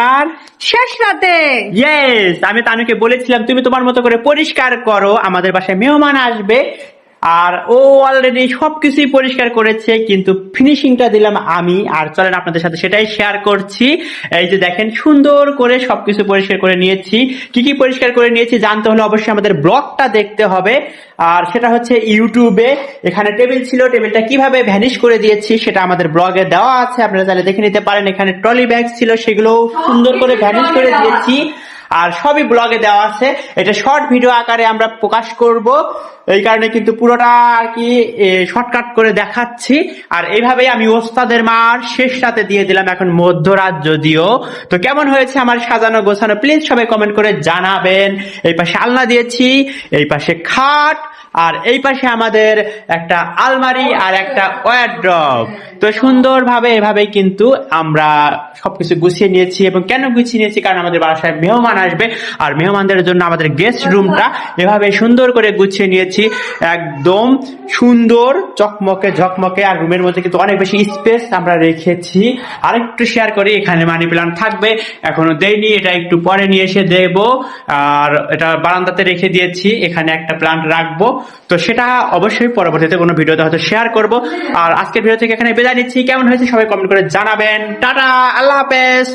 মার শেষ রাতে ইয়েস, আমি তানুকে বলেছিলাম তুমি তোমার মতো করে পরিষ্কার করো, আমাদের বাসায় মেহমান আসবে। আর ও অলরেডি সবকিছুই পরিষ্কার করেছে, কিন্তু ফিনিশিংটা দিলাম আমি। আর চলেন আপনাদের সাথে সেটাই শেয়ার করছি। এই যে দেখেন, সুন্দর করে সবকিছু পরিষ্কার করে নিয়েছি। কি কি পরিষ্কার করে নিয়েছি জানতে হলে অবশ্যই আমাদের ব্লগটা দেখতে হবে। আর সেটা হচ্ছে ইউটিউবে। এখানে টেবিল ছিল, টেবিলটা কিভাবে ভ্যানিশ করে দিয়েছি সেটা আমাদের ব্লগে দেওয়া আছে, আপনারা চাইলে দেখে নিতে পারেন। এখানে ট্রলি ব্যাগ ছিল, সেগুলো সুন্দর করে ভ্যানিশ করে দিয়েছি। আর সবই ব্লগে দেওয়া আছে। এটা শর্ট ভিডিও আকারে আমরা প্রকাশ করব, এই কারণে কিন্তু পুরোটা আর কি শর্টকাট করে দেখাচ্ছি। আর এইভাবেই আমি ওস্তাদের মার শেষ রাতে দিয়ে দিলাম, এখন মধ্যরাত যদিও। তো কেমন হয়েছে আমার সাজানো গোছানো প্লিজ সবাই কমেন্ট করে জানাবেন। এই পাশে আলনা দিয়েছি, এই পাশে খাট, আর এই পাশে আমাদের একটা আলমারি আর একটা ওয়ারড্রব। তো সুন্দরভাবে এভাবেই কিন্তু আমরা সবকিছু গুছিয়ে নিয়েছি। এবং কেন গুছিয়ে নিয়েছি, কারণ আমাদের বাসায় মেহমান আসবে, আর মেহমানদের জন্য আমাদের গেস্ট রুমটা এভাবে সুন্দর করে গুছিয়ে নিয়েছি, একদম সুন্দর চকমকে ঝকমকে। আর রুমের মধ্যে কিন্তু অনেক বেশি স্পেস আমরা রেখেছি। আরেকটু শেয়ার করি, এখানে মানি প্ল্যান্ট থাকবে, এখনো দেইনি, এটা একটু পরে নিয়ে এসে দেব। আর এটা বারান্দাতে রেখে দিয়েছি, এখানে একটা প্ল্যান্ট রাখবো। তো সেটা অবশ্যই পরবর্তীতে কোনো ভিডিওতে হয়তো শেয়ার করব। আর আজকের ভিডিও থেকে এখানে বিদায় নিচ্ছি। কেমন হয়েছে সবাই কমেন্ট করে জানাবেন। টাটা, আল্লাহ হাফেজ।